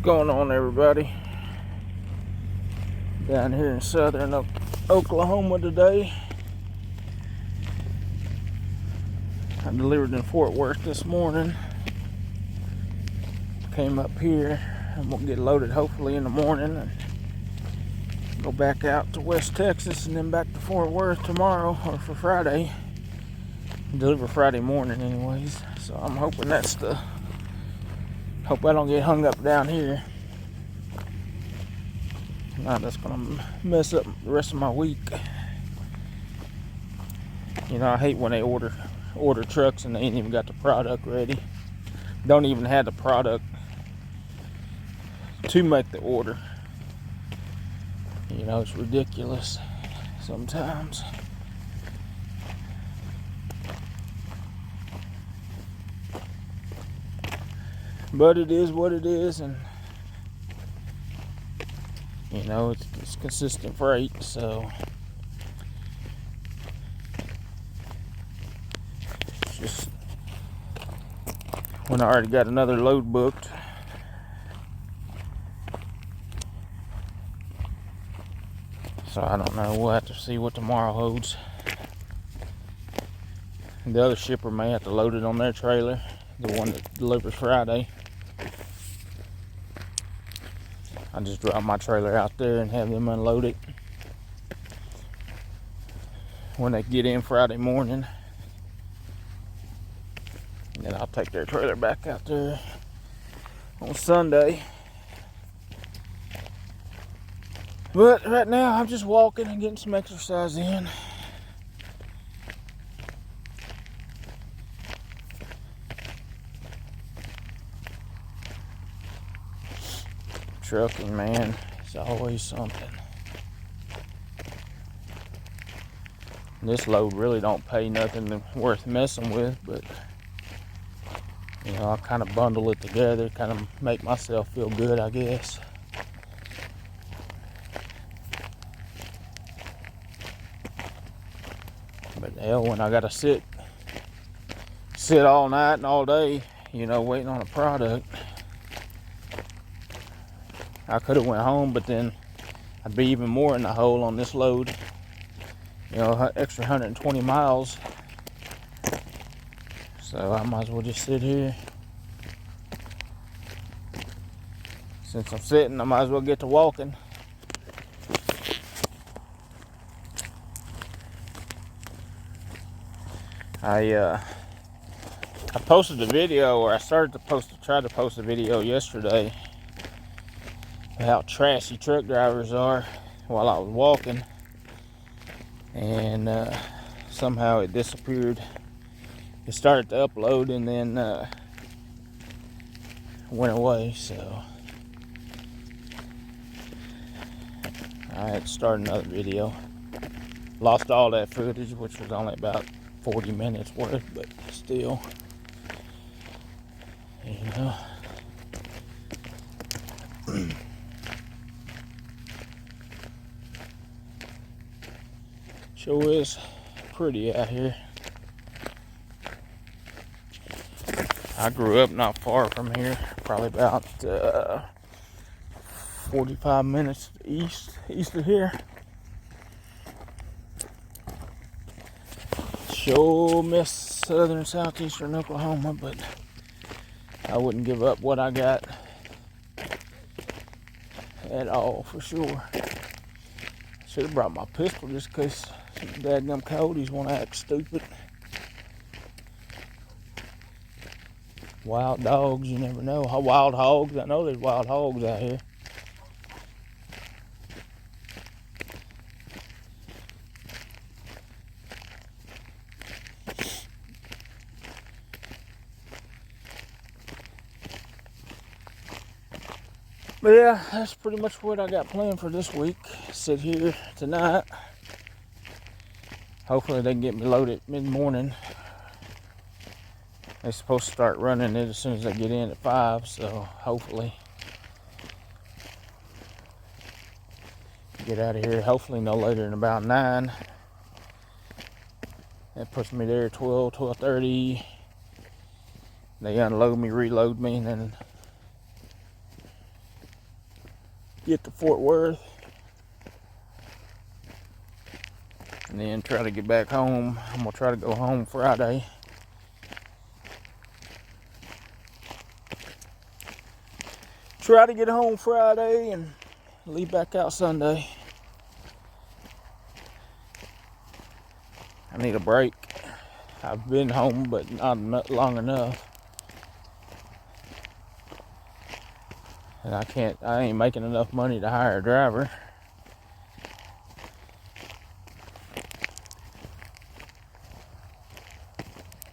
going on, everybody? Down here in southern Oklahoma today. I delivered in Fort Worth this morning. Came up here and we'll get loaded hopefully in the morning and go back out to West Texas and then back to Fort Worth tomorrow or for Friday. Deliver Friday morning anyways. So I'm hoping hope I don't get hung up down here. Now that's gonna mess up the rest of my week. You know, I hate when they order trucks and they ain't even got the product ready. Don't even have the product to make the order. You know, it's ridiculous sometimes. But it is what it is, and you know, it's consistent freight, so it's just when I already got another load booked. So I don't know, we'll have to see what tomorrow holds. The other shipper may have to load it on their trailer, the one that delivers Friday. I just drop my trailer out there and have them unload it when they get in Friday morning. And then I'll take their trailer back out there on Sunday. But right now I'm just walking and getting some exercise in. Trucking, man, it's always something. This load really don't pay nothing worth messing with, but you know, I kind of bundle it together, kind of make myself feel good, I guess. But hell, when I gotta sit all night and all day, you know, waiting on a product, I could have went home, but then I'd be even more in the hole on this load. You know, extra 120 miles. So I might as well just sit here. Since I'm sitting, I might as well get to walking. I posted a video, or I started to try to post a video yesterday how trashy truck drivers are while I was walking, and somehow it disappeared. It started to upload and then went away, so I had to start another video. Lost all that footage, which was only about 40 minutes worth, but still, you know. Sure is pretty out here. I grew up not far from here, probably about 45 minutes east of here. Sure miss southern southeastern Oklahoma, but I wouldn't give up what I got at all, for sure. Should have brought my pistol just in case some dadgum coyotes want to act stupid. Wild dogs, you never know. Wild hogs, I know there's wild hogs out here. But yeah, that's pretty much what I got planned for this week. Sit here tonight. Hopefully they can get me loaded mid-morning. They're supposed to start running it as soon as they get in at 5, so hopefully get out of here hopefully no later than about 9. That puts me there 12:30. They unload me, reload me, and then get to Fort Worth, and then try to get back home. I'm gonna try to go home Friday. Try to get home Friday and leave back out Sunday. I need a break. I've been home, but not long enough. And I ain't making enough money to hire a driver.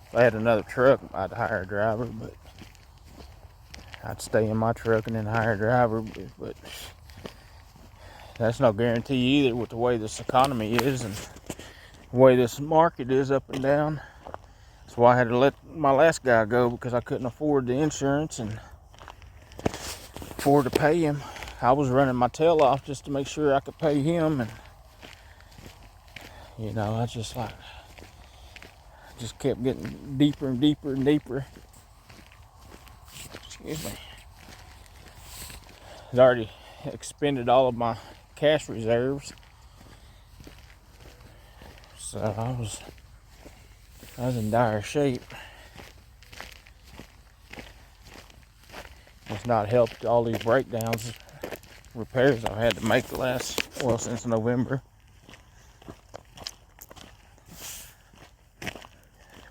If I had another truck, I'd hire a driver, but I'd stay in my truck and then hire a driver. But that's no guarantee either with the way this economy is and the way this market is up and down. That's why I had to let my last guy go, because I couldn't afford the insurance and afford to pay him. I was running my tail off just to make sure I could pay him, and you know, I just kept getting deeper and deeper and deeper. Excuse me. I'd already expended all of my cash reserves, so I was in dire shape. It's not helped all these breakdowns, repairs I've had to make since November.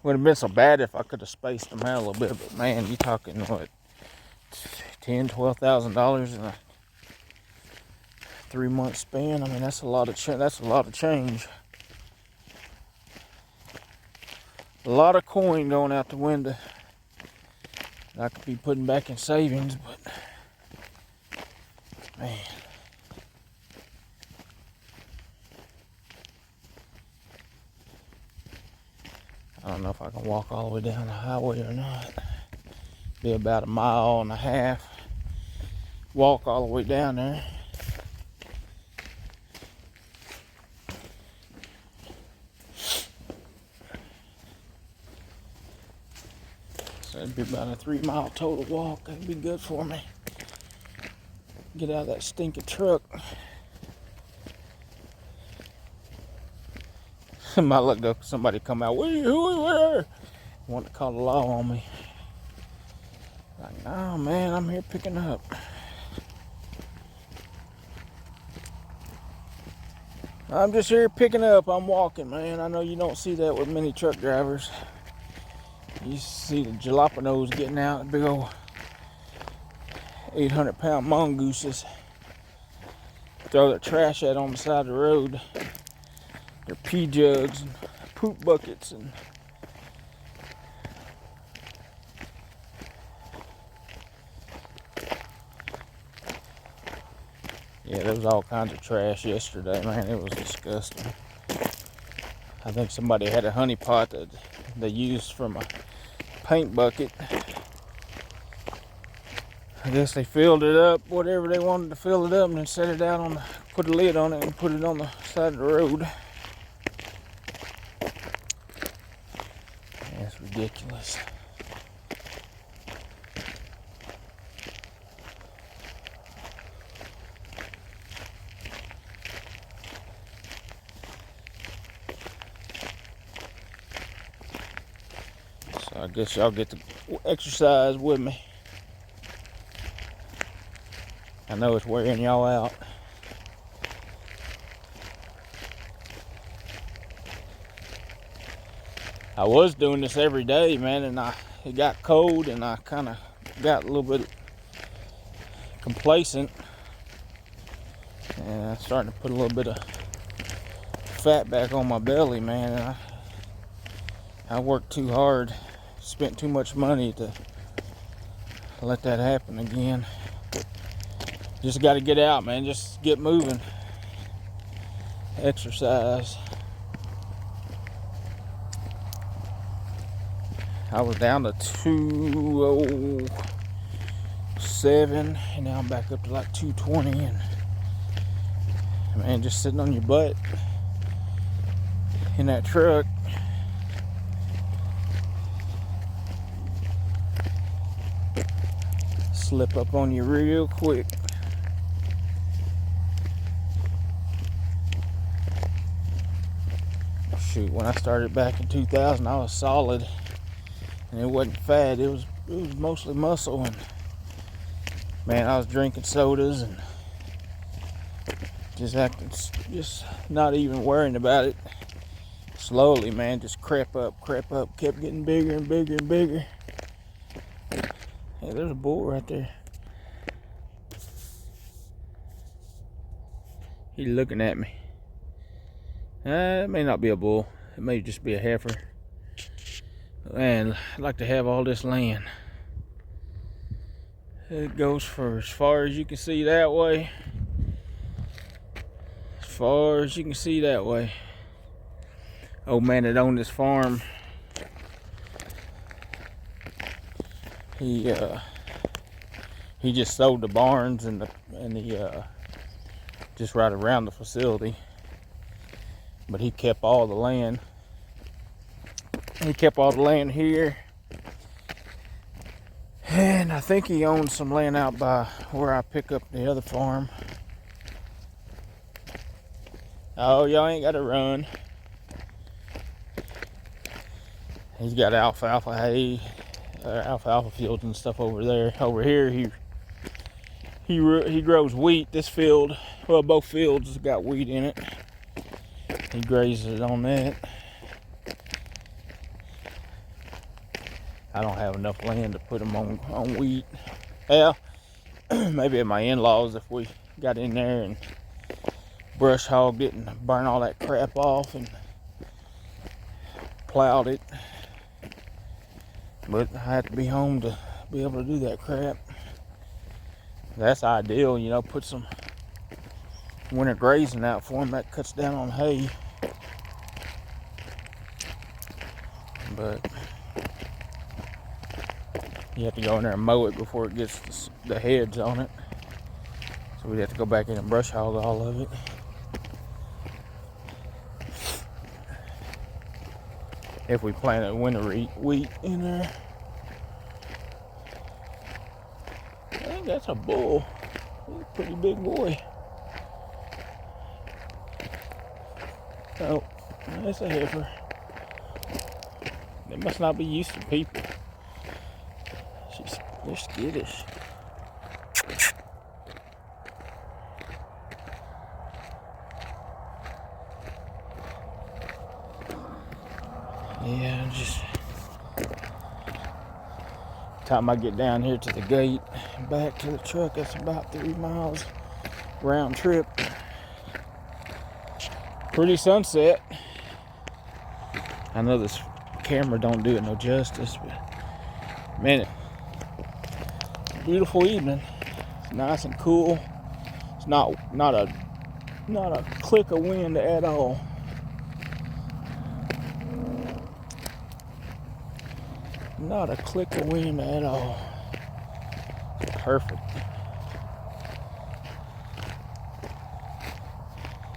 Wouldn't have been so bad if I could have spaced them out a little bit, but man, you talking what, $10,000-$12,000 in a 3-month span? I mean, that's a lot of change. A lot of coin going out the window that I could be putting back in savings, but man. I don't know if I can walk all the way down the highway or not. Be about 1.5 miles. Walk all the way down there. So it'd be about a 3-mile total walk. That'd be good for me. Get out of that stinking truck. Might look up, somebody come out, where? Want to call the law on me. Like, no man, I'm here picking up. I'm just here picking up, I'm walking, man. I know you don't see that with many truck drivers. You see the jalapenos getting out, big old 800-pound mongooses. Throw their trash out on the side of the road. Their pee jugs and poop buckets and yeah, there was all kinds of trash yesterday, man. It was disgusting. I think somebody had a honey pot that they used from a paint bucket. I guess they filled it up, whatever they wanted to fill it up, and then set it out put a lid on it and put it on the side of the road. That's ridiculous. So I guess y'all get to exercise with me. I know it's wearing y'all out. I was doing this every day, man, and it got cold and I kind of got a little bit complacent. And I'm starting to put a little bit of fat back on my belly, man. And I worked too hard, spent too much money to let that happen again. Just got to get out, man. Just get moving. Exercise. I was down to 207, and now I'm back up to like 220. And man, just sitting on your butt in that truck. Slip up on you real quick. when I started back in 2000, I was solid, and it wasn't fat. It was mostly muscle, and man, I was drinking sodas and just not even worrying about it. Slowly, man, just crept up, kept getting bigger and bigger and bigger. Hey, there's a bull right there. He's looking at me. It may not be a bull. It may just be a heifer. Man, I'd like to have all this land. It goes for as far as you can see that way. As far as you can see that way. Old man that owned this farm, he just sold the barns and the just right around the facility, but he kept all the land. He kept all the land here, and I think he owns some land out by where I pick up the other farm. Oh, y'all ain't gotta run. He's got alfalfa hay, alfalfa fields and stuff over there. Over here, he grows wheat. This field, well, both fields has got wheat in it. He grazes on that. I don't have enough land to put them on wheat. Well, maybe at my in-laws, if we got in there and brush hogged it and burn all that crap off and plowed it. But I have to be home to be able to do that crap. That's ideal, you know, put some winter grazing out for them. That cuts down on hay. But you have to go in there and mow it before it gets the heads on it. So we'd have to go back in and brush hog all of it. If we planted winter wheat in there. I think that's a bull. He's a pretty big boy. Oh, that's a heifer. They must not be used to people. They're skittish. Yeah, just time I get down here to the gate and back to the truck, that's about 3 miles round trip. Pretty sunset. I know this camera don't do it no justice, but man, beautiful evening. It's nice and cool. It's not a click of wind at all. Not a click of wind at all. Perfect.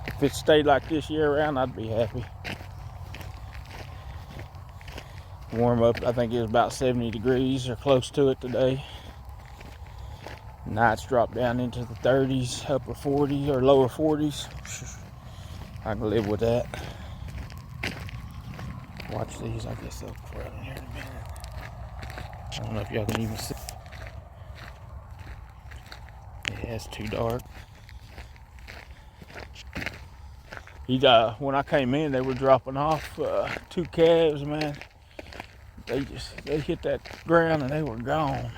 If it stayed like this year round, I'd be happy. Warm up, I think it was about 70 degrees or close to it today. Nights drop down into the 30s, upper 40s or lower 40s. I can live with that. Watch these, I guess they'll crowd in here in a minute. I don't know if y'all can even see. Yeah, it's too dark. When I came in, they were dropping off 2 calves, man. They hit that ground and they were gone.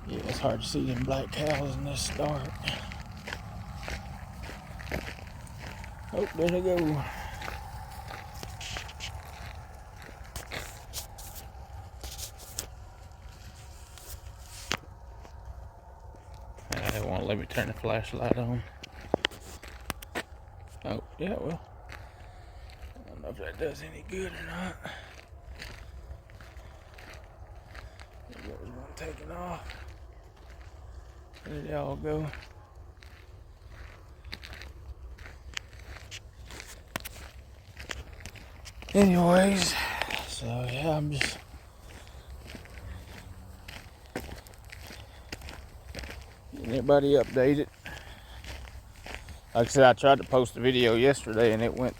Yeah, it's hard to see them black cows in this dark. Oh, there they go. They won't let me turn the flashlight on. Oh, yeah, well, I don't know if that does any good or not. There goes one taking off. Where did they all go? Anyways, so yeah, I'm just Getting everybody updated. Like I said, I tried to post a video yesterday and it went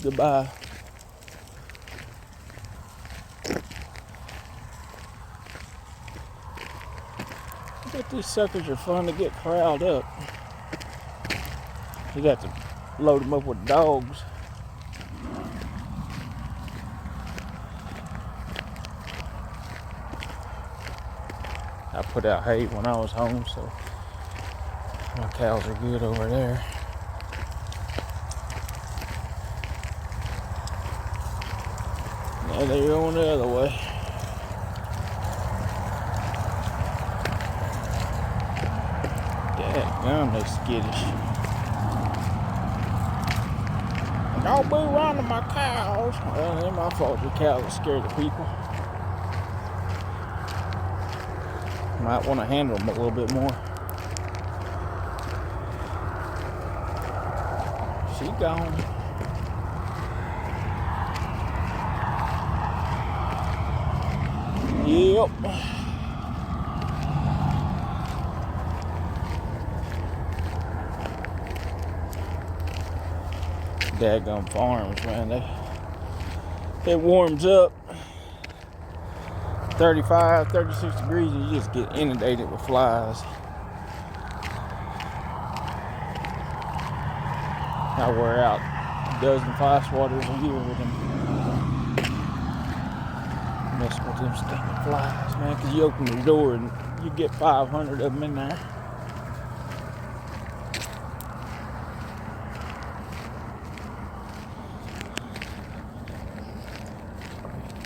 goodbye. But these suckers are fun to get corralled up. You got to load them up with dogs. I put out hay when I was home, so my cows are good over there. Now they're going the other way. Dadgum, they skittish. Don't be running my cows. Well, it ain't my fault your cows are scared of people. Might want to handle them a little bit more. She gone. Yep. Daggum farms, man. It warms up 35, 36 degrees and you just get inundated with flies. I wear out a dozen fly swatters a year with them. Messing with them stinking flies, man, because you open the door and you get 500 of them in there.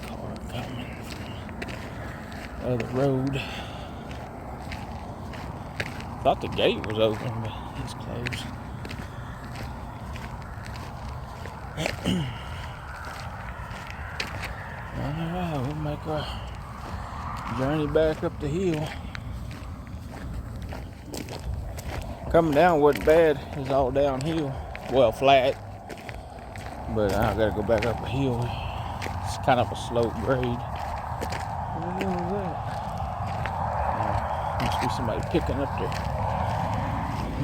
Car coming from the other road. Thought the gate was open, but it's closed. Alright, we'll make our journey back up the hill. Coming down wasn't bad, it was all downhill. Well, flat. But I gotta go back up a hill. It's kind of a slope grade. What the hell is that? Must be somebody picking up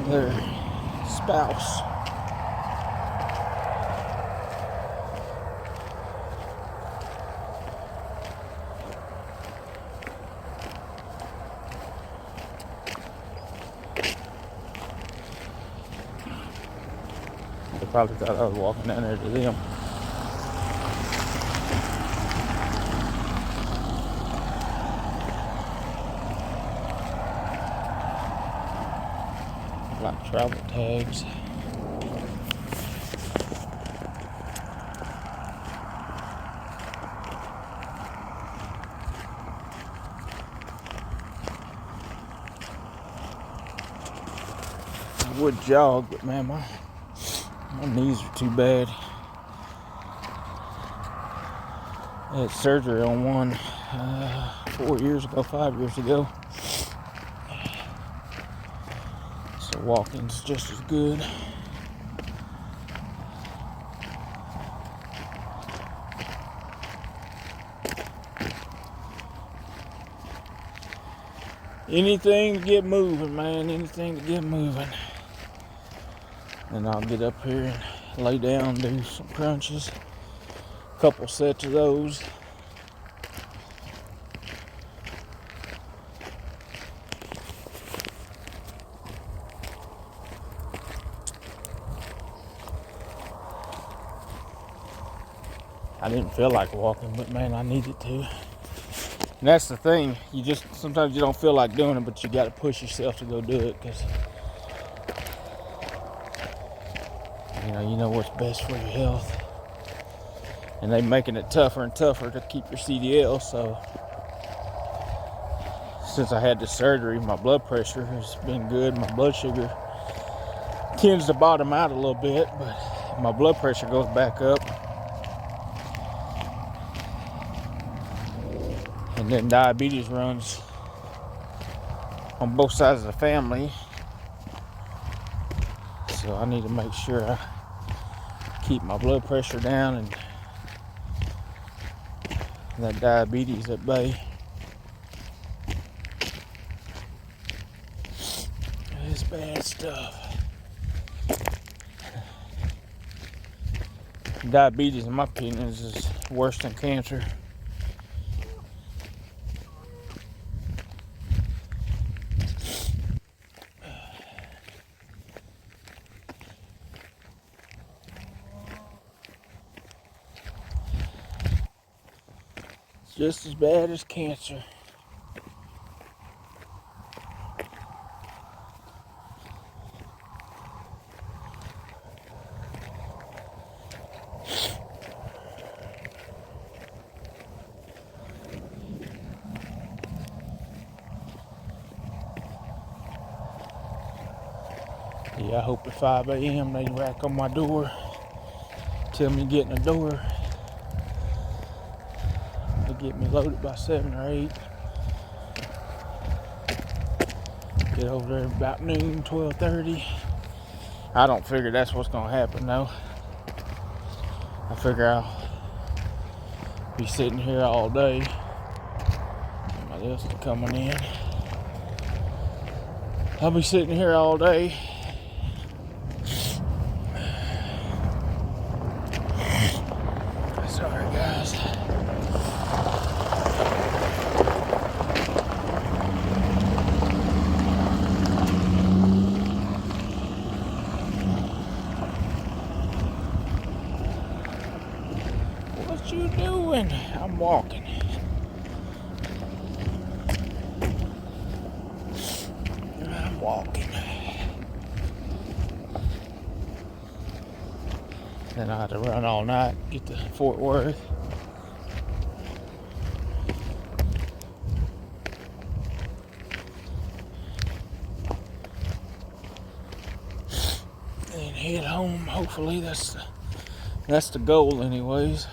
their spouse. They probably thought I was walking down there to them. Like travel tags. I would jog, but man, my knees are too bad. I had surgery on one 5 years ago. So walking's just as good. Anything to get moving, man. Anything to get moving. And I'll get up here and lay down, do some crunches. A couple sets of those. I didn't feel like walking, but man, I needed to. And that's the thing. Sometimes you don't feel like doing it, but you got to push yourself to go do it, because you know what's best for your health. And they're making it tougher and tougher to keep your CDL. So since I had this surgery, my blood pressure has been good. My blood sugar tends to bottom out a little bit, but my blood pressure goes back up. And then diabetes runs on both sides of the family. So I need to make sure I keep my blood pressure down and that diabetes at bay. Bad stuff. Diabetes, in my opinion, is worse than cancer. It's just as bad as cancer. Yeah, I hope at 5 a.m. they rack on my door, tell me to get in the door. They get me loaded by 7 or 8. Get over there about noon, 12:30. I don't figure that's what's gonna happen though. I figure I'll be sitting here all day. Somebody else is coming in. I'll be sitting here all day. Sorry guys. What you doing? I'm walking. I'm walking. Then I had to run all night, get to Fort Worth. And head home. Hopefully that's the goal anyways.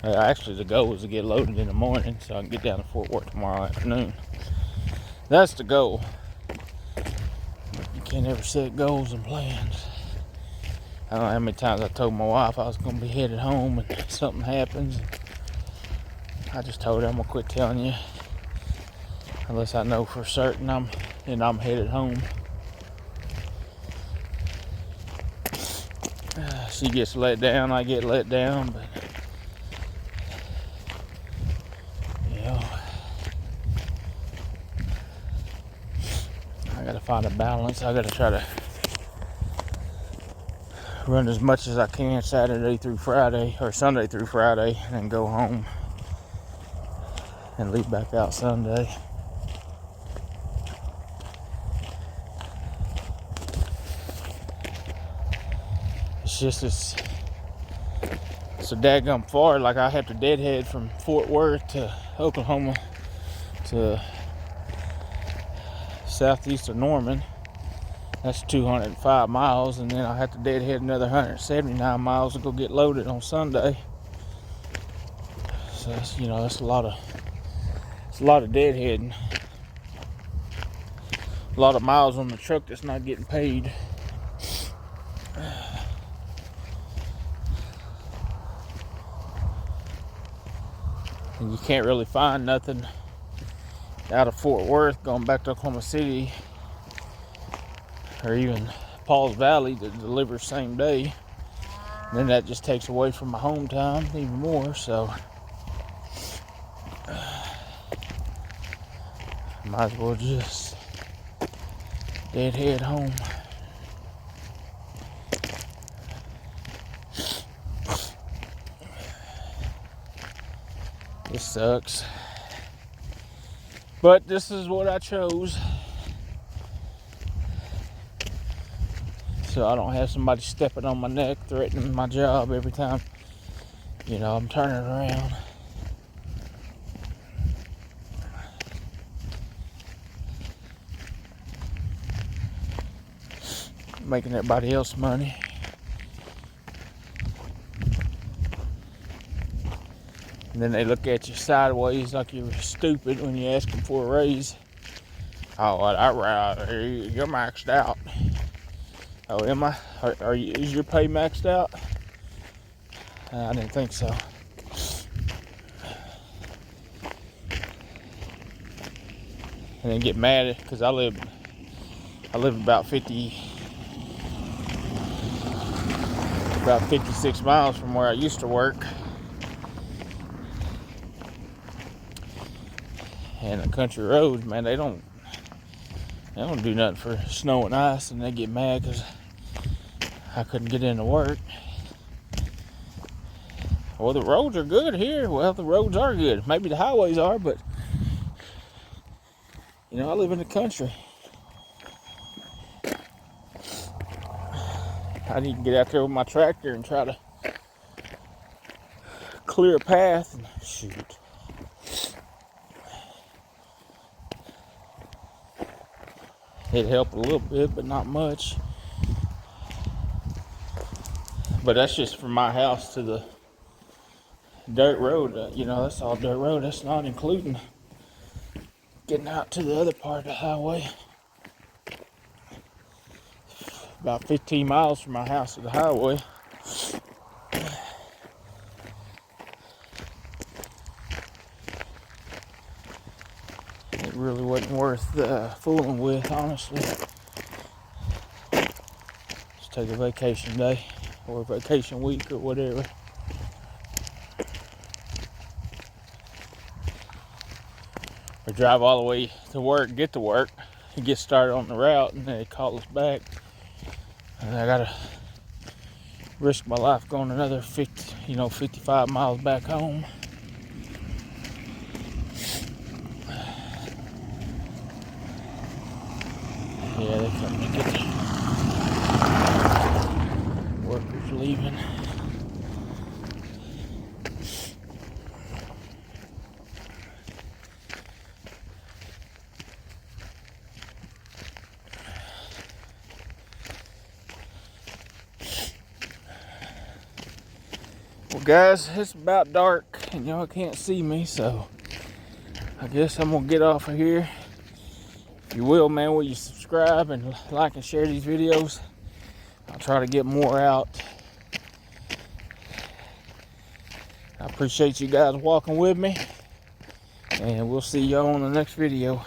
Actually, the goal is to get loaded in the morning so I can get down to Fort Worth tomorrow afternoon. That's the goal. You can't ever set goals and plans. I don't know how many times I told my wife I was going to be headed home and something happens. I just told her I'm going to quit telling you unless I know for certain I'm headed home. She gets let down, I get let down, but I gotta find a balance. I gotta try to run as much as I can Saturday through Friday, or Sunday through Friday, and then go home and leave back out Sunday. It's just it's a daggum far. Like I have to deadhead from Fort Worth to Oklahoma to southeast of Norman. That's 205 miles, and then I have to deadhead another 179 miles to go get loaded on Sunday. So that's, that's a lot of deadheading. A lot of miles on the truck that's not getting paid. And you can't really find nothing out of Fort Worth going back to Oklahoma City or even Pauls Valley that delivers same day. And then that just takes away from my home time even more, so might as well just deadhead home. This sucks, but this is what I chose, so I don't have somebody stepping on my neck, threatening my job every time, I'm turning around. Making everybody else money. And then they look at you sideways like you're stupid when you ask them for a raise. Oh, you're maxed out. Oh, am I? Is your pay maxed out? I didn't think so. and then get mad because I live about 56 miles from where I used to work. And the country roads, man, they don't do nothing for snow and ice, and they get mad because I couldn't get into work. Well, the roads are good here. Well, the roads are good. Maybe the highways are, but you know, I live in the country. I need to get out there with my tractor and try to clear a path and shoot. It helped a little bit, but not much. But that's just from my house to the dirt road. You know, that's all dirt road. That's not including getting out to the other part of the highway. About 15 miles from my house to the highway. It really wasn't worth fooling with, honestly. Just take a vacation day or a vacation week or whatever. Or drive all the way to work, get to work, and get started on the route, and then they call us back. And I gotta risk my life going another 55 miles back home. Yeah, they come to get the workers leaving. Well, guys, it's about dark and y'all can't see me, so I guess I'm gonna get off of here. If you will, man, will you subscribe and like and share these videos? I'll try to get more out. I appreciate you guys walking with me, and we'll see y'all on the next video.